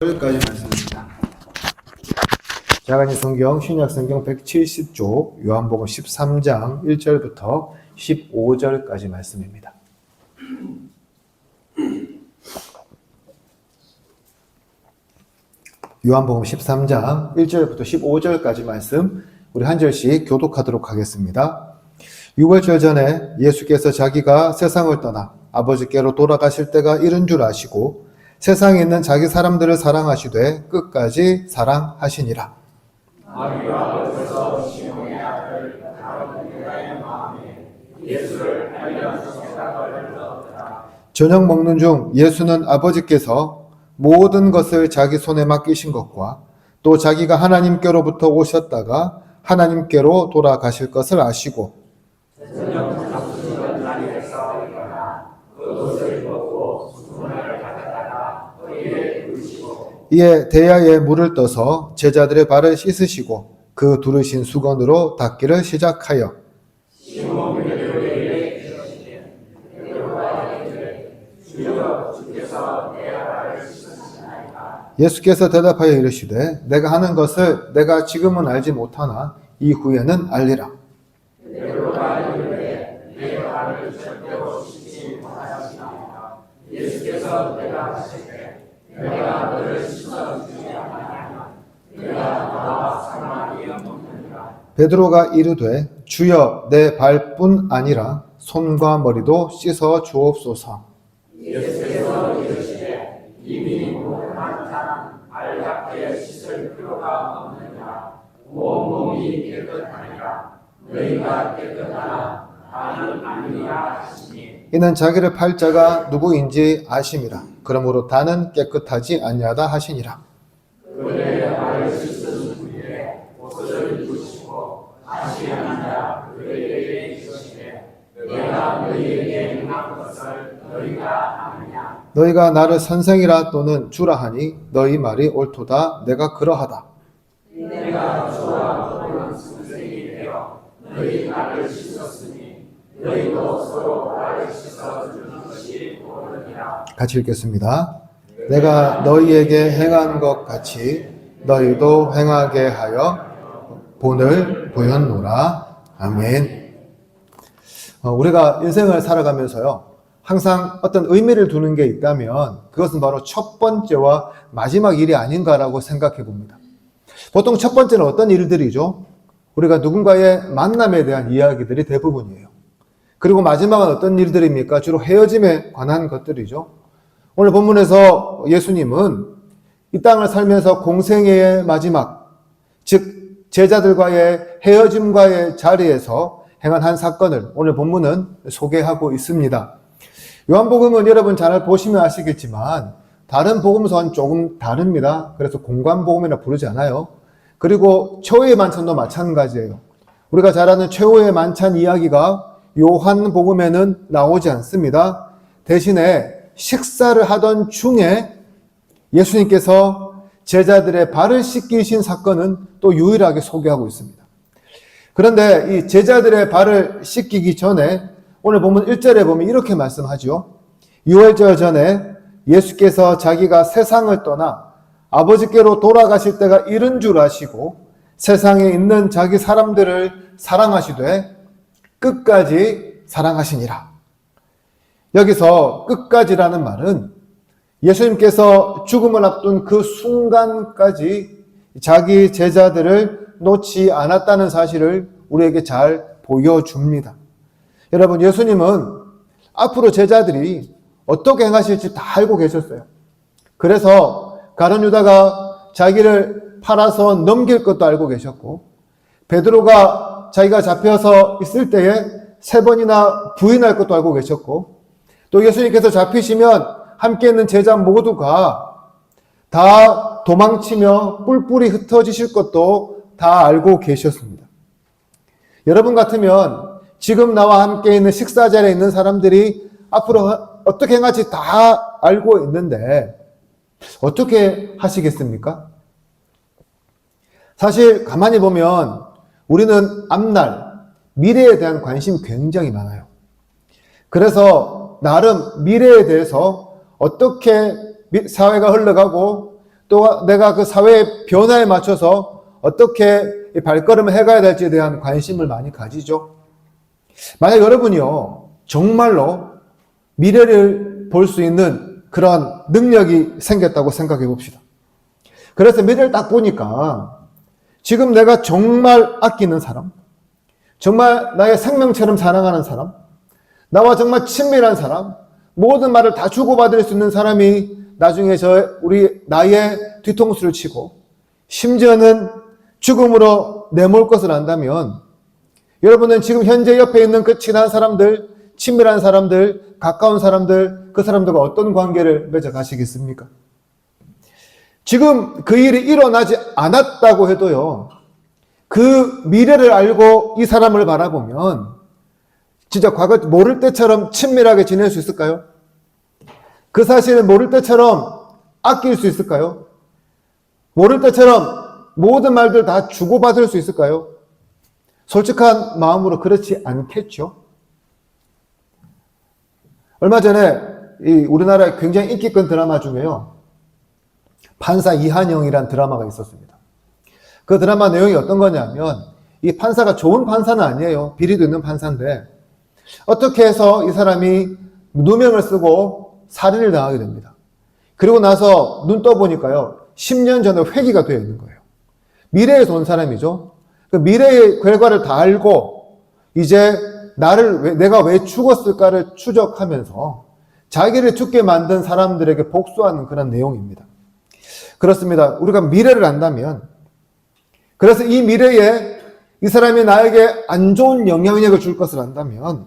까지 말씀입니다. 자가니 성경 신약 성경 170쪽 요한복음 13장 1절부터 15절까지 말씀입니다. 요한복음 13장 1절부터 15절까지 말씀 우리 한 절씩 교독하도록 하겠습니다. 유월절 전에 예수께서 자기가 세상을 떠나 아버지께로 돌아가실 때가 이른 줄 아시고 세상에 있는 자기 사람들을 사랑하시되 끝까지 사랑하시니라. 마귀가 벌써 시몬의 아들 가룟유다의 마음에 예수를 알려서 생각을 넣었더라. 저녁 먹는 중 예수는 아버지께서 모든 것을 자기 손에 맡기신 것과 또 자기가 하나님께로부터 오셨다가 하나님께로 돌아가실 것을 아시고 저녁 잡수시던 날이 됐사오니까 겉옷을 벗고 수건을 가져다가 허리에 두르시고 이에 대야에 물을 떠서 제자들의 발을 씻으시고 그 두르신 수건으로 닦기를 시작하여 시몬 베드로에게 이르시되 베드로가 이르되 주여 주께서 내 발을 씻으시나이까. 예수께서 대답하여 이르시되 내가 하는 것을 내가 지금은 알지 못하나 이후에는 알리라. 베드로가 이르되 내 발을 절대로 씻지 못하시나이까. 예수께서 대답하시되 내가 너를 씻어주지 아니하면 내가 너와 상관이 없느니라. 베드로가 이르되 주여 내 발뿐 아니라 손과 머리도 씻어 주옵소서. 예수께서 이르시되 이미 목한 사람 알답게 씻을 필요가 없느니라. 온 몸이 깨끗하니라. 너희가 깨끗하나 다는 아니라 하시니 이는 자기를 팔 자가 누구인지 아심이라. 그러므로 다는 깨끗하지 아니하다 하시니라. 그의 발을 씻은 후에 옷을 입으시고 다시 앉아 그들에게 이르시되 내가 너희에게 행한 것을 너희가 아느냐. 너희가 나를 선생이라 또는 주라 하니 너희 말이 옳도다. 내가 그러하다. 내가 주와 너는 선생이 되어 너희 발을 씻었으니 너희도 서로 발을 씻어주는 것이 옳으니라. 같이 읽겠습니다. 내가 너희에게 행한 것 같이 너희도 행하게 하여 본을 보였노라. 아멘. 우리가 인생을 살아가면서요, 항상 어떤 의미를 두는 게 있다면 그것은 바로 첫 번째와 마지막 일이 아닌가라고 생각해 봅니다. 보통 첫 번째는 어떤 일들이죠? 우리가 누군가의 만남에 대한 이야기들이 대부분이에요. 그리고 마지막은 어떤 일들입니까? 주로 헤어짐에 관한 것들이죠. 오늘 본문에서 예수님은 이 땅을 살면서 공생애의 마지막, 즉 제자들과의 헤어짐과의 자리에서 행한 한 사건을 오늘 본문은 소개하고 있습니다. 요한복음은 여러분 잘 보시면 아시겠지만 다른 복음서와는 조금 다릅니다. 그래서 공관복음이라 부르지 않아요. 그리고 최후의 만찬도 마찬가지예요. 우리가 잘 아는 최후의 만찬 이야기가 요한복음에는 나오지 않습니다. 대신에 식사를 하던 중에 예수님께서 제자들의 발을 씻기신 사건은 또 유일하게 소개하고 있습니다. 그런데 이 제자들의 발을 씻기기 전에 오늘 보면 1절에 보면 이렇게 말씀하죠. 유월절 전에 예수께서 자기가 세상을 떠나 아버지께로 돌아가실 때가 이른 줄 아시고 세상에 있는 자기 사람들을 사랑하시되 끝까지 사랑하시니라. 여기서 끝까지라는 말은 예수님께서 죽음을 앞둔 그 순간까지 자기 제자들을 놓지 않았다는 사실을 우리에게 잘 보여줍니다. 여러분, 예수님은 앞으로 제자들이 어떻게 행하실지 다 알고 계셨어요. 그래서 가룟 유다가 자기를 팔아서 넘길 것도 알고 계셨고, 베드로가 자기가 잡혀서 있을 때에 3번이나 부인할 것도 알고 계셨고, 또 예수님께서 잡히시면 함께 있는 제자 모두가 다 도망치며 뿔뿔이 흩어지실 것도 다 알고 계셨습니다. 여러분 같으면 지금 나와 함께 있는 식사 자리에 있는 사람들이 앞으로 어떻게 행할지 다 알고 있는데 어떻게 하시겠습니까? 사실 가만히 보면 우리는 앞날, 미래에 대한 관심이 굉장히 많아요. 그래서 나름 미래에 대해서 어떻게 사회가 흘러가고 또 내가 그 사회의 변화에 맞춰서 어떻게 이 발걸음을 해가야 될지에 대한 관심을 많이 가지죠. 만약 여러분이요, 정말로 미래를 볼 수 있는 그런 능력이 생겼다고 생각해 봅시다. 그래서 미래를 딱 보니까 지금 내가 정말 아끼는 사람, 정말 나의 생명처럼 사랑하는 사람, 나와 정말 친밀한 사람, 모든 말을 다 주고받을 수 있는 사람이 나중에 나의 뒤통수를 치고 심지어는 죽음으로 내몰 것을 안다면 여러분은 지금 현재 옆에 있는 그 친한 사람들, 친밀한 사람들, 가까운 사람들, 그 사람들과 어떤 관계를 맺어 가시겠습니까? 지금 그 일이 일어나지 않았다고 해도요, 그 미래를 알고 이 사람을 바라보면 진짜 과거 모를 때처럼 친밀하게 지낼 수 있을까요? 그 사실을 모를 때처럼 아낄 수 있을까요? 모를 때처럼 모든 말들 다 주고받을 수 있을까요? 솔직한 마음으로 그렇지 않겠죠? 얼마 전에 우리나라의 굉장히 인기권 드라마 중에요, 판사 이한영이라는 드라마가 있었습니다. 그 드라마 내용이 어떤 거냐면 이 판사가 좋은 판사는 아니에요. 비리도 있는 판사인데 어떻게 해서 이 사람이 누명을 쓰고 살인을 당하게 됩니다. 그리고 나서 눈 떠보니까요, 10년 전에 회귀가 되어 있는 거예요. 미래에서 온 사람이죠. 그 미래의 결과를 다 알고 이제 내가 왜 죽었을까를 추적하면서 자기를 죽게 만든 사람들에게 복수하는 그런 내용입니다. 그렇습니다. 우리가 미래를 안다면, 그래서 이 미래에 이 사람이 나에게 안 좋은 영향력을 줄 것을 안다면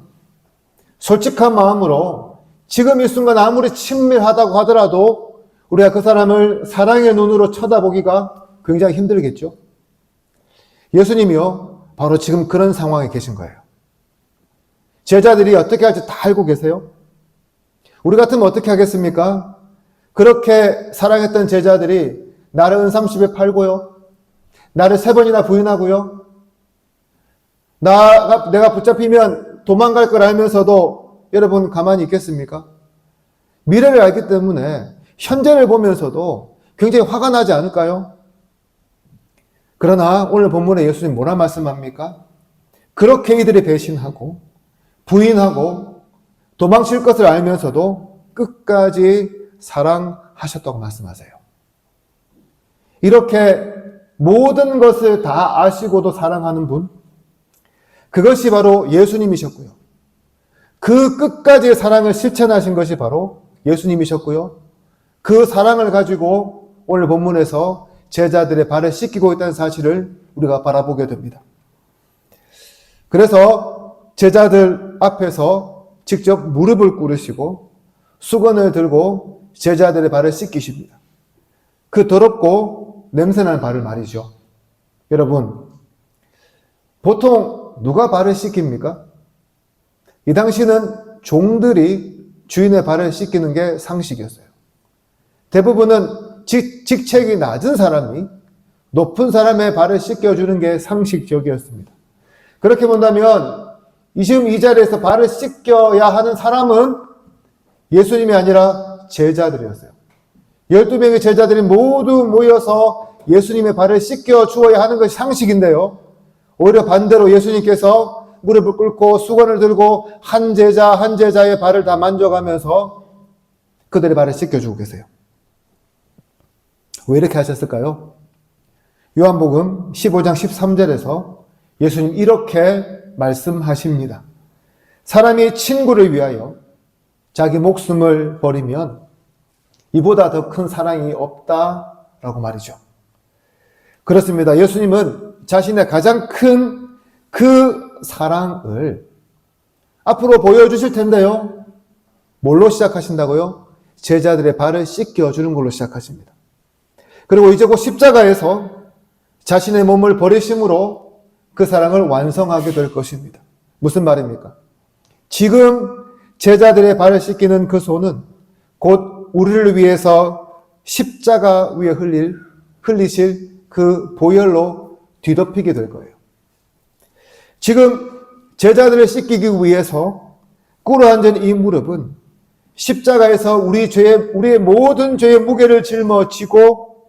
솔직한 마음으로 지금 이 순간 아무리 친밀하다고 하더라도 우리가 그 사람을 사랑의 눈으로 쳐다보기가 굉장히 힘들겠죠. 예수님이요, 바로 지금 그런 상황에 계신 거예요. 제자들이 어떻게 할지 다 알고 계세요? 우리 같으면 어떻게 하겠습니까? 그렇게 사랑했던 제자들이 나를 은삼십에 팔고요, 나를 3번이나 부인하고요, 내가 붙잡히면 도망갈 걸 알면서도 여러분 가만히 있겠습니까? 미래를 알기 때문에 현재를 보면서도 굉장히 화가 나지 않을까요? 그러나 오늘 본문에 예수님 뭐라 말씀합니까? 그렇게 이들이 배신하고 부인하고 도망칠 것을 알면서도 끝까지 사랑하셨다고 말씀하세요. 이렇게 모든 것을 다 아시고도 사랑하는 분, 그것이 바로 예수님이셨고요. 그 끝까지의 사랑을 실천하신 것이 바로 예수님이셨고요. 그 사랑을 가지고 오늘 본문에서 제자들의 발을 씻기고 있다는 사실을 우리가 바라보게 됩니다. 그래서 제자들 앞에서 직접 무릎을 꿇으시고 수건을 들고 제자들의 발을 씻기십니다. 그 더럽고 냄새나는 발을 말이죠. 여러분, 보통 누가 발을 씻깁니까? 이 당시는 종들이 주인의 발을 씻기는 게 상식이었어요. 대부분은 직책이 낮은 사람이 높은 사람의 발을 씻겨주는 게 상식적이었습니다. 그렇게 본다면 지금 이 자리에서 발을 씻겨야 하는 사람은 예수님이 아니라 제자들이었어요. 12명의 제자들이 모두 모여서 예수님의 발을 씻겨 주어야 하는 것이 상식인데요, 오히려 반대로 예수님께서 무릎을 꿇고 수건을 들고 한 제자 한 제자의 발을 다 만져가면서 그들의 발을 씻겨주고 계세요. 왜 이렇게 하셨을까요? 요한복음 15장 13절에서 예수님 이렇게 말씀하십니다. 사람이 친구를 위하여 자기 목숨을 버리면 이보다 더 큰 사랑이 없다라고 말이죠. 그렇습니다. 예수님은 자신의 가장 큰 그 사랑을 앞으로 보여주실 텐데요, 뭘로 시작하신다고요? 제자들의 발을 씻겨주는 걸로 시작하십니다. 그리고 이제 곧 십자가에서 자신의 몸을 버리심으로 그 사랑을 완성하게 될 것입니다. 무슨 말입니까? 지금 제자들의 발을 씻기는 그 손은 곧 우리를 위해서 십자가 위에 흘리실 그 보혈로 뒤덮이게 될 거예요. 지금 제자들을 씻기기 위해서 꿇어앉은 이 무릎은 십자가에서 우리의 모든 죄의 무게를 짊어지고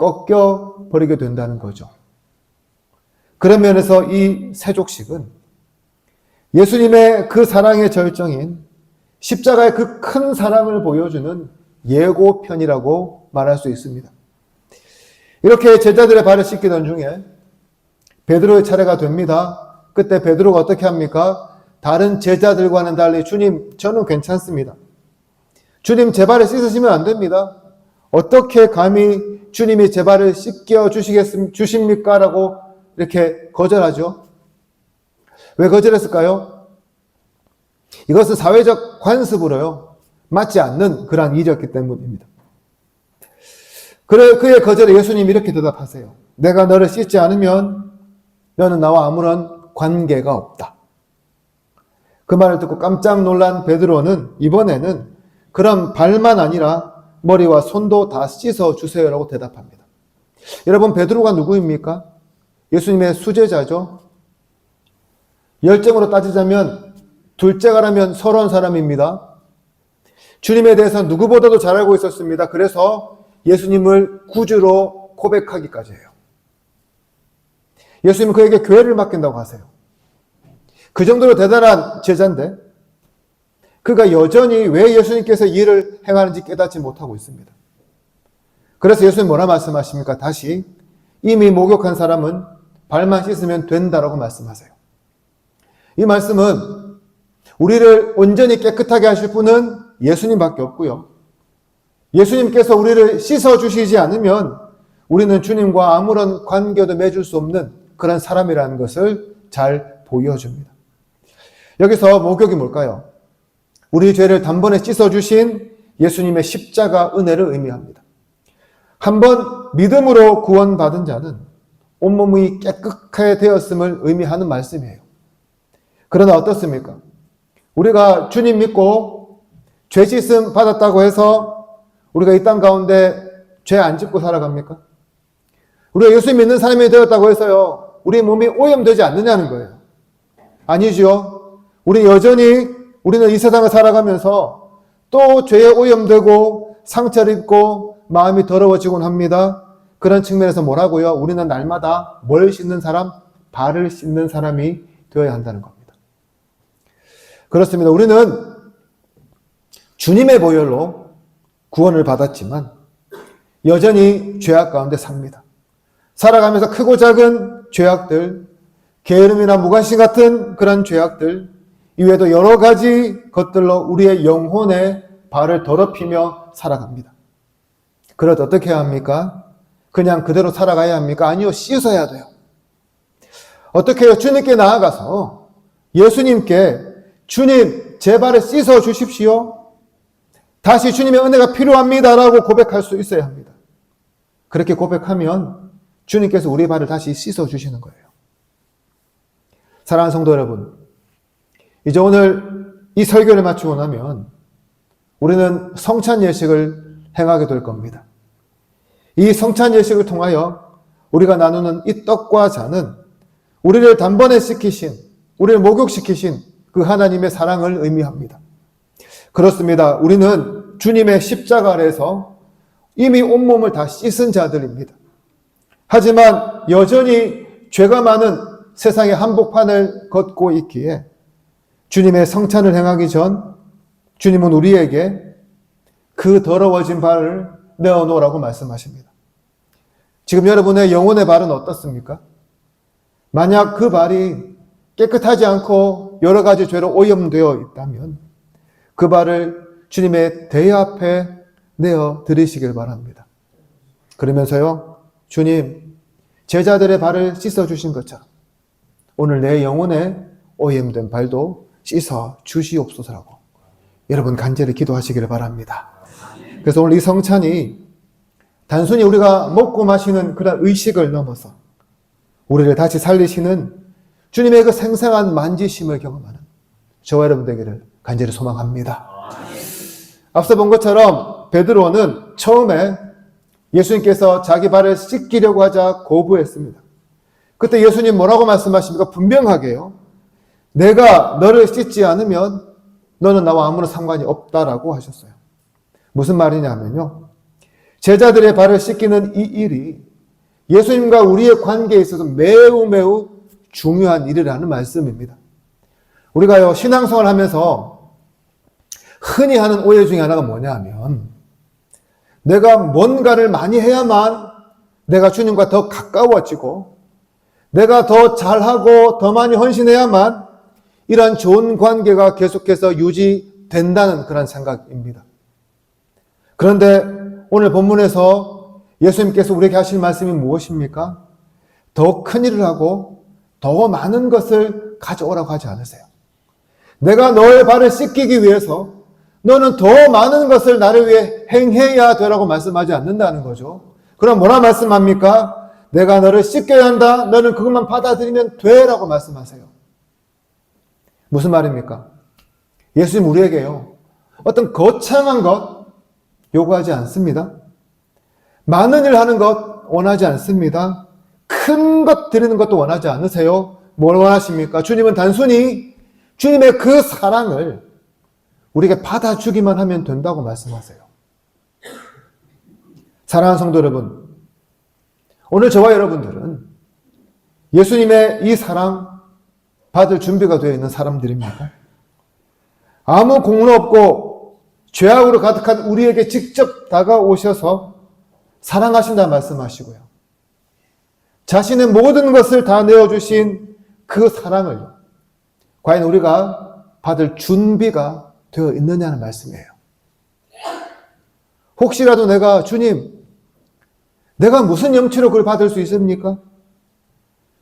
꺾여 버리게 된다는 거죠. 그런 면에서 이 세족식은 예수님의 그 사랑의 절정인 십자가의 그 큰 사랑을 보여주는 예고편이라고 말할 수 있습니다. 이렇게 제자들의 발을 씻기던 중에 베드로의 차례가 됩니다. 그때 베드로가 어떻게 합니까? 다른 제자들과는 달리 주님, 저는 괜찮습니다. 주님, 제 발을 씻으시면 안 됩니다. 어떻게 감히 주님이 제 발을 씻겨 주십니까? 라고 이렇게 거절하죠. 왜 거절했을까요? 이것은 사회적 관습으로요, 맞지 않는 그러한 일이었기 때문입니다. 그의 거절에 예수님이 이렇게 대답하세요. 내가 너를 씻지 않으면 너는 나와 아무런 관계가 없다. 그 말을 듣고 깜짝 놀란 베드로는 이번에는 그럼 발만 아니라 머리와 손도 다 씻어 주세요라고 대답합니다. 여러분, 베드로가 누구입니까? 예수님의 수제자죠. 열정으로 따지자면 둘째가라면 서러운 사람입니다. 주님에 대해서 누구보다도 잘 알고 있었습니다. 그래서 예수님을 구주로 고백하기까지 해요. 예수님은 그에게 교회를 맡긴다고 하세요. 그 정도로 대단한 제자인데 그가 여전히 왜 예수님께서 이 일을 행하는지 깨닫지 못하고 있습니다. 그래서 예수님 뭐라 말씀하십니까? 다시 이미 목욕한 사람은 발만 씻으면 된다라고 말씀하세요. 이 말씀은 우리를 온전히 깨끗하게 하실 분은 예수님밖에 없고요. 예수님께서 우리를 씻어주시지 않으면 우리는 주님과 아무런 관계도 맺을 수 없는 그런 사람이라는 것을 잘 보여줍니다. 여기서 목욕이 뭘까요? 우리 죄를 단번에 씻어주신 예수님의 십자가 은혜를 의미합니다. 한번 믿음으로 구원받은 자는 온몸이 깨끗하게 되었음을 의미하는 말씀이에요. 그러나 어떻습니까? 우리가 주님 믿고 죄 씻음 받았다고 해서 우리가 이 땅 가운데 죄 안 짓고 살아갑니까? 우리가 예수 믿는 사람이 되었다고 해서요, 우리 몸이 오염되지 않느냐는 거예요. 아니죠. 우리는 이 세상을 살아가면서 또 죄에 오염되고 상처를 입고 마음이 더러워지곤 합니다. 그런 측면에서 뭐라고요? 우리는 날마다 뭘 씻는 사람? 발을 씻는 사람이 되어야 한다는 겁니다. 그렇습니다. 우리는 주님의 보혈로 구원을 받았지만 여전히 죄악 가운데 삽니다. 살아가면서 크고 작은 죄악들, 게으름이나 무관심 같은 그런 죄악들 이외에도 여러 가지 것들로 우리의 영혼의 발을 더럽히며 살아갑니다. 그래도 어떻게 해야 합니까? 그냥 그대로 살아가야 합니까? 아니요, 씻어야 돼요. 어떻게 해요? 주님께 나아가서 예수님께 주님, 제 발을 씻어 주십시오. 다시 주님의 은혜가 필요합니다라고 고백할 수 있어야 합니다. 그렇게 고백하면 주님께서 우리 발을 다시 씻어 주시는 거예요. 사랑하는 성도 여러분, 이제 오늘 이 설교를 마치고 나면 우리는 성찬 예식을 행하게 될 겁니다. 이 성찬 예식을 통하여 우리가 나누는 이 떡과 잔은 우리를 단번에 씻기신, 우리를 목욕시키신 그 하나님의 사랑을 의미합니다. 그렇습니다. 우리는 주님의 십자가 아래에서 이미 온몸을 다 씻은 자들입니다. 하지만 여전히 죄가 많은 세상의 한복판을 걷고 있기에 주님의 성찬을 행하기 전 주님은 우리에게 그 더러워진 발을 내어놓으라고 말씀하십니다. 지금 여러분의 영혼의 발은 어떻습니까? 만약 그 발이 깨끗하지 않고 여러 가지 죄로 오염되어 있다면 그 발을 주님의 대회 앞에 내어 드리시길 바랍니다. 그러면서요, 주님, 제자들의 발을 씻어주신 것처럼 오늘 내 영혼의 오염된 발도 씻어 주시옵소서라고 여러분 간절히 기도하시기를 바랍니다. 그래서 오늘 이 성찬이 단순히 우리가 먹고 마시는 그런 의식을 넘어서 우리를 다시 살리시는 주님의 그 생생한 만지심을 경험하는 저와 여러분 되기를 간절히 소망합니다. 앞서 본 것처럼 베드로는 처음에 예수님께서 자기 발을 씻기려고 하자 거부했습니다. 그때 예수님 뭐라고 말씀하십니까? 분명하게요. 내가 너를 씻지 않으면 너는 나와 아무런 상관이 없다라고 하셨어요. 무슨 말이냐 하면요, 제자들의 발을 씻기는 이 일이 예수님과 우리의 관계에 있어서 매우 매우 중요한 일이라는 말씀입니다. 우리가요, 신앙생활 하면서 흔히 하는 오해 중에 하나가 뭐냐면, 내가 뭔가를 많이 해야만 내가 주님과 더 가까워지고, 내가 더 잘하고 더 많이 헌신해야만 이러한 좋은 관계가 계속해서 유지된다는 그런 생각입니다. 그런데 오늘 본문에서 예수님께서 우리에게 하실 말씀이 무엇입니까? 더 큰 일을 하고 더 많은 것을 가져오라고 하지 않으세요. 내가 너의 발을 씻기기 위해서 너는 더 많은 것을 나를 위해 행해야 되라고 말씀하지 않는다는 거죠. 그럼 뭐라 말씀합니까? 내가 너를 씻겨야 한다. 너는 그것만 받아들이면 되라고 말씀하세요. 무슨 말입니까? 예수님 우리에게요, 어떤 거창한 것 요구하지 않습니다. 많은 일 하는 것 원하지 않습니다. 큰 것 드리는 것도 원하지 않으세요. 뭘 원하십니까? 주님은 단순히 주님의 그 사랑을 우리에게 받아주기만 하면 된다고 말씀하세요. 사랑하는 성도 여러분, 오늘 저와 여러분들은 예수님의 이 사랑 받을 준비가 되어 있는 사람들입니까? 아무 공로 없고 죄악으로 가득한 우리에게 직접 다가오셔서 사랑하신다 말씀하시고요, 자신의 모든 것을 다 내어주신 그 사랑을 과연 우리가 받을 준비가 되어 있느냐는 말씀이에요. 혹시라도 내가 주님, 내가 무슨 염치로 그걸 받을 수 있습니까?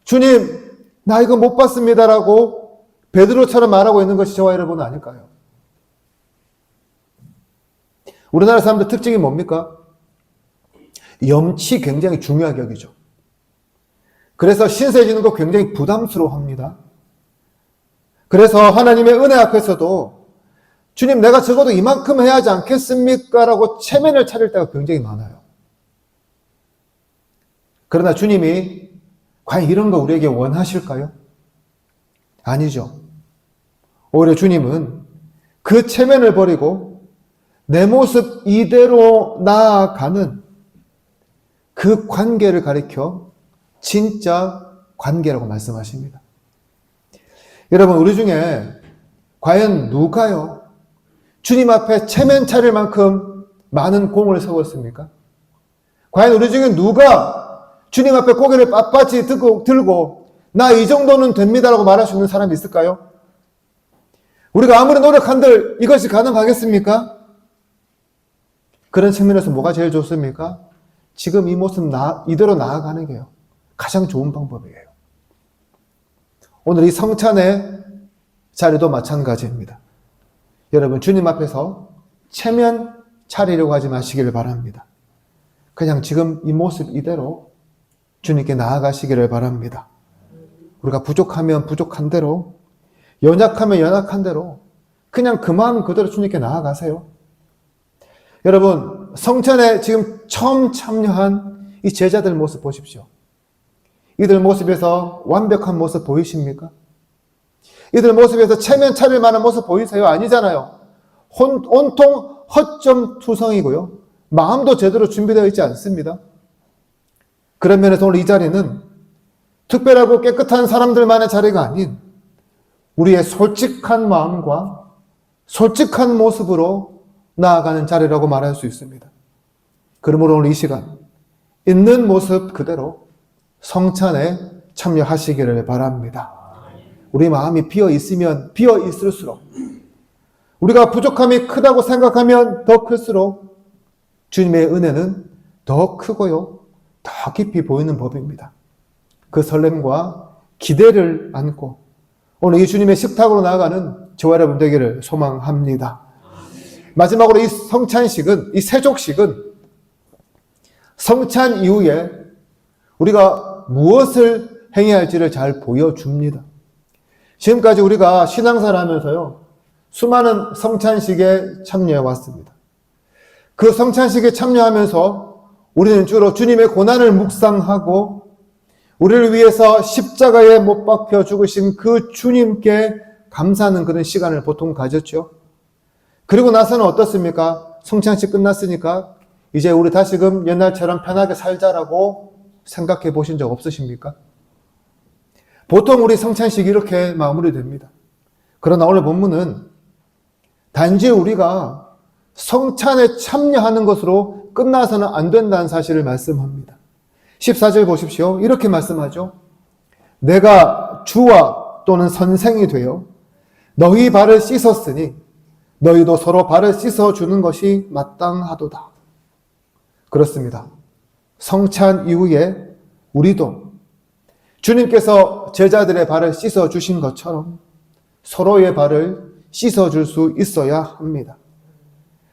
주님, 나 이거 못 받습니다라고 베드로처럼 말하고 있는 것이 저와 여러분 아닐까요? 우리나라 사람들 특징이 뭡니까? 염치 굉장히 중요하게 여기죠. 그래서 신세지는 거 굉장히 부담스러워합니다. 그래서 하나님의 은혜 앞에서도 주님, 내가 적어도 이만큼 해야 하지 않겠습니까? 라고 체면을 차릴 때가 굉장히 많아요. 그러나 주님이 과연 이런 거 우리에게 원하실까요? 아니죠. 오히려 주님은 그 체면을 버리고 내 모습 이대로 나아가는 그 관계를 가리켜 진짜 관계라고 말씀하십니다. 여러분, 우리 중에 과연 누가요, 주님 앞에 체면 차릴 만큼 많은 공을 세웠습니까? 과연 우리 중에 누가 주님 앞에 고개를 빳빳이 들고 나 이 정도는 됩니다라고 말할 수 있는 사람이 있을까요? 우리가 아무리 노력한들 이것이 가능하겠습니까? 그런 측면에서 뭐가 제일 좋습니까? 지금 이 모습 이대로 나아가는 게요, 가장 좋은 방법이에요. 오늘 이 성찬의 자리도 마찬가지입니다. 여러분, 주님 앞에서 체면 차리려고 하지 마시기를 바랍니다. 그냥 지금 이 모습 이대로 주님께 나아가시기를 바랍니다. 우리가 부족하면 부족한 대로, 연약하면 연약한 대로 그냥 그 마음 그대로 주님께 나아가세요. 여러분, 성찬에 지금 처음 참여한 이 제자들 모습 보십시오. 이들 모습에서 완벽한 모습 보이십니까? 이들 모습에서 체면 차릴 만한 모습 보이세요? 아니잖아요. 온통 허점투성이고요, 마음도 제대로 준비되어 있지 않습니다. 그런 면에서 오늘 이 자리는 특별하고 깨끗한 사람들만의 자리가 아닌 우리의 솔직한 마음과 솔직한 모습으로 나아가는 자리라고 말할 수 있습니다. 그러므로 오늘 이 시간 있는 모습 그대로 성찬에 참여하시기를 바랍니다. 우리 마음이 비어 있으면 비어 있을수록, 우리가 부족함이 크다고 생각하면 더 클수록 주님의 은혜는 더 크고요, 더 깊이 보이는 법입니다. 그 설렘과 기대를 안고 오늘 이 주님의 식탁으로 나아가는 저와 여러분 되기를 소망합니다. 마지막으로 이 성찬식은, 이 세족식은 성찬 이후에 우리가 무엇을 행해야 할지를 잘 보여줍니다. 지금까지 우리가 신앙생활 하면서요, 수많은 성찬식에 참여해 왔습니다. 그 성찬식에 참여하면서 우리는 주로 주님의 고난을 묵상하고 우리를 위해서 십자가에 못 박혀 죽으신 그 주님께 감사하는 그런 시간을 보통 가졌죠. 그리고 나서는 어떻습니까? 성찬식 끝났으니까 이제 우리 다시금 옛날처럼 편하게 살자라고 생각해 보신 적 없으십니까? 보통 우리 성찬식이 이렇게 마무리됩니다. 그러나 오늘 본문은 단지 우리가 성찬에 참여하는 것으로 끝나서는 안 된다는 사실을 말씀합니다. 14절 보십시오. 이렇게 말씀하죠. 내가 주와 또는 선생이 되어 너희 발을 씻었으니 너희도 서로 발을 씻어주는 것이 마땅하도다. 그렇습니다. 성찬 이후에 우리도 주님께서 제자들의 발을 씻어주신 것처럼 서로의 발을 씻어줄 수 있어야 합니다.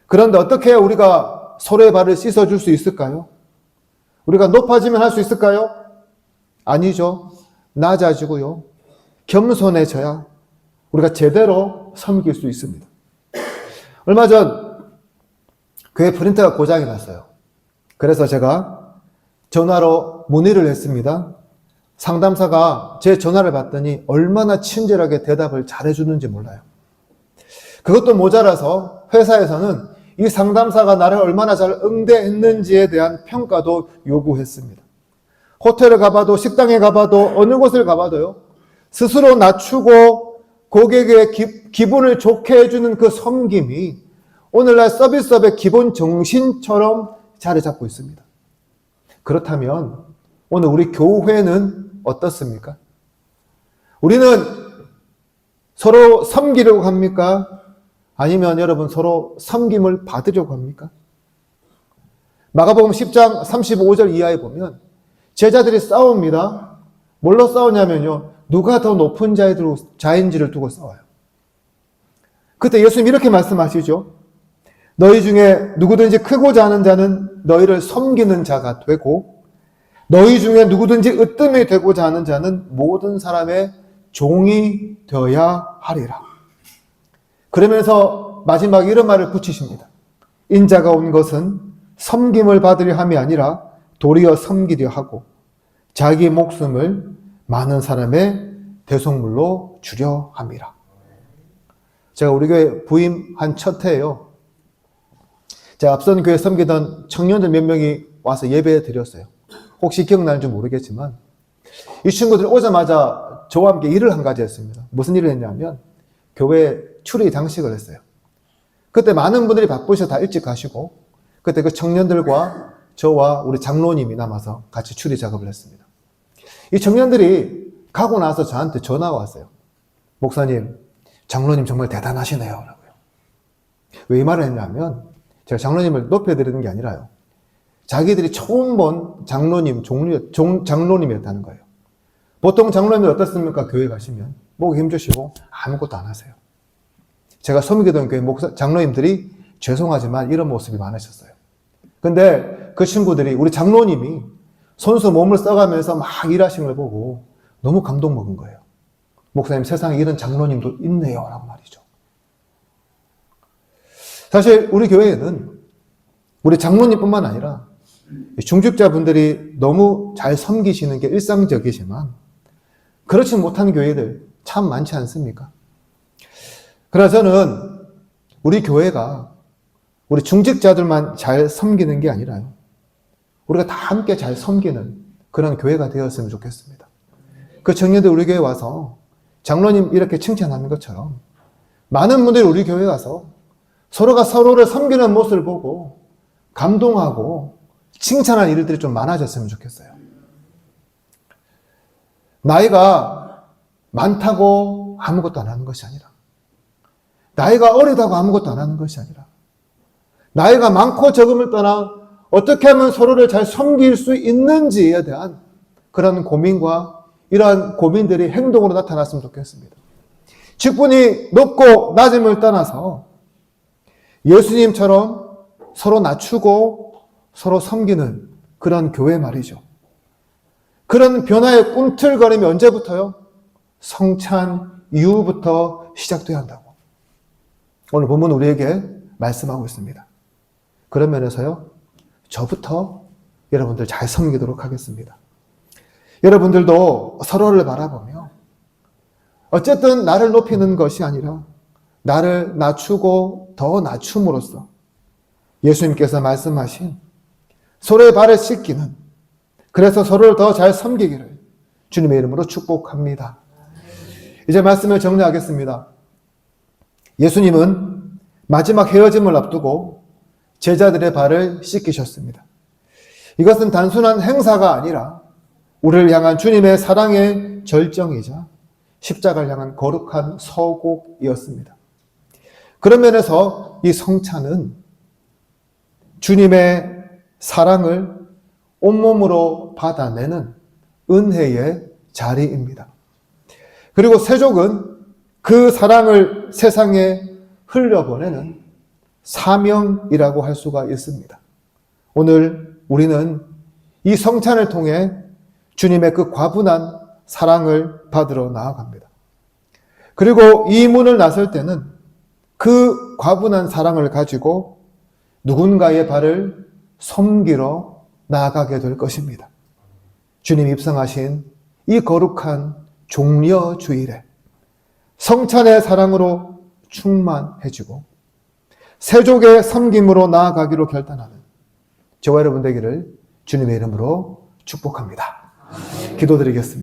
그런데 어떻게 해야 우리가 서로의 발을 씻어줄 수 있을까요? 우리가 높아지면 할 수 있을까요? 아니죠. 낮아지고요. 겸손해져야 우리가 제대로 섬길 수 있습니다. 얼마 전 교회 프린터가 고장이 났어요. 그래서 제가 전화로 문의를 했습니다. 상담사가 제 전화를 받더니 얼마나 친절하게 대답을 잘해주는지 몰라요. 그것도 모자라서 회사에서는 이 상담사가 나를 얼마나 잘 응대했는지에 대한 평가도 요구했습니다. 호텔을 가봐도 식당에 가봐도 어느 곳을 가봐도요. 스스로 낮추고 고객의 기분을 좋게 해주는 그 섬김이 오늘날 서비스업의 기본 정신처럼 자리 잡고 있습니다. 그렇다면 오늘 우리 교회는 어떻습니까? 우리는 서로 섬기려고 합니까? 아니면 여러분 서로 섬김을 받으려고 합니까? 마가복음 10장 35절 이하에 보면 제자들이 싸웁니다. 뭘로 싸우냐면요. 누가 더 높은 자인지를 두고 싸워요. 그때 예수님 이렇게 말씀하시죠. 너희 중에 누구든지 크고자 하는 자는 너희를 섬기는 자가 되고 너희 중에 누구든지 으뜸이 되고자 하는 자는 모든 사람의 종이 되어야 하리라. 그러면서 마지막에 이런 말을 붙이십니다. 인자가 온 것은 섬김을 받으려 함이 아니라 도리어 섬기려 하고 자기 목숨을 많은 사람의 대속물로 주려 함이라. 제가 우리 교회 부임한 첫 해에요. 제가 앞선 교회 섬기던 청년들 몇 명이 와서 예배 드렸어요. 혹시 기억나는지 모르겠지만 이 친구들이 오자마자 저와 함께 일을 한 가지 했습니다. 무슨 일을 했냐면 교회 추리 장식을 했어요. 그때 많은 분들이 바쁘셔서 다 일찍 가시고 그때 그 청년들과 저와 우리 장로님이 남아서 같이 추리 작업을 했습니다. 이 청년들이 가고 나서 저한테 전화가 왔어요. 목사님, 장로님 정말 대단하시네요. 라고요. 왜 이 말을 했냐면 제가 장로님을 높여드리는 게 아니라요. 자기들이 처음 본 장로님이었다는 거예요. 보통 장로님들 어떻습니까? 교회 가시면 목에 힘주시고 아무것도 안 하세요. 제가 섬기던 교회 장로님들이 죄송하지만 이런 모습이 많으셨어요. 근데 그 친구들이 우리 장로님이 손수 몸을 써가면서 막 일하시는 걸 보고 너무 감동 먹은 거예요. 목사님, 세상에 이런 장로님도 있네요. 라고 말이죠. 사실 우리 교회에는 우리 장로님뿐만 아니라 중직자분들이 너무 잘 섬기시는 게 일상적이지만 그렇지 못한 교회들 참 많지 않습니까? 그러나 저는 우리 교회가 우리 중직자들만 잘 섬기는 게 아니라요. 우리가 다 함께 잘 섬기는 그런 교회가 되었으면 좋겠습니다. 그 청년들 우리 교회 와서 장로님 이렇게 칭찬하는 것처럼 많은 분들이 우리 교회 가서 서로가 서로를 섬기는 모습을 보고 감동하고 칭찬하는 일들이 좀 많아졌으면 좋겠어요. 나이가 많다고 아무것도 안 하는 것이 아니라 나이가 어리다고 아무것도 안 하는 것이 아니라 나이가 많고 적음을 떠나 어떻게 하면 서로를 잘 섬길 수 있는지에 대한 그런 고민과 이러한 고민들이 행동으로 나타났으면 좋겠습니다. 직분이 높고 낮음을 떠나서 예수님처럼 서로 낮추고 서로 섬기는 그런 교회 말이죠. 그런 변화의 꿈틀거림이 언제부터요? 성찬 이후부터 시작돼야 한다고. 오늘 본문 우리에게 말씀하고 있습니다. 그런 면에서요, 저부터 여러분들 잘 섬기도록 하겠습니다. 여러분들도 서로를 바라보며 어쨌든 나를 높이는 것이 아니라 나를 낮추고 더 낮춤으로써 예수님께서 말씀하신 서로의 발을 씻기는, 그래서 서로를 더 잘 섬기기를 주님의 이름으로 축복합니다. 이제 말씀을 정리하겠습니다. 예수님은 마지막 헤어짐을 앞두고 제자들의 발을 씻기셨습니다. 이것은 단순한 행사가 아니라 우리를 향한 주님의 사랑의 절정이자 십자가를 향한 거룩한 서곡이었습니다. 그런 면에서 이 성찬은 주님의 사랑을 온몸으로 받아내는 은혜의 자리입니다. 그리고 세족은 그 사랑을 세상에 흘려보내는 사명이라고 할 수가 있습니다. 오늘 우리는 이 성찬을 통해 주님의 그 과분한 사랑을 받으러 나아갑니다. 그리고 이 문을 나설 때는 그 과분한 사랑을 가지고 누군가의 발을 섬기러 나아가게 될 것입니다. 주님 입성하신 이 거룩한 종려 주일에 성찬의 사랑으로 충만해지고 세족의 섬김으로 나아가기로 결단하는 저와 여러분 되기를 주님의 이름으로 축복합니다. 기도드리겠습니다.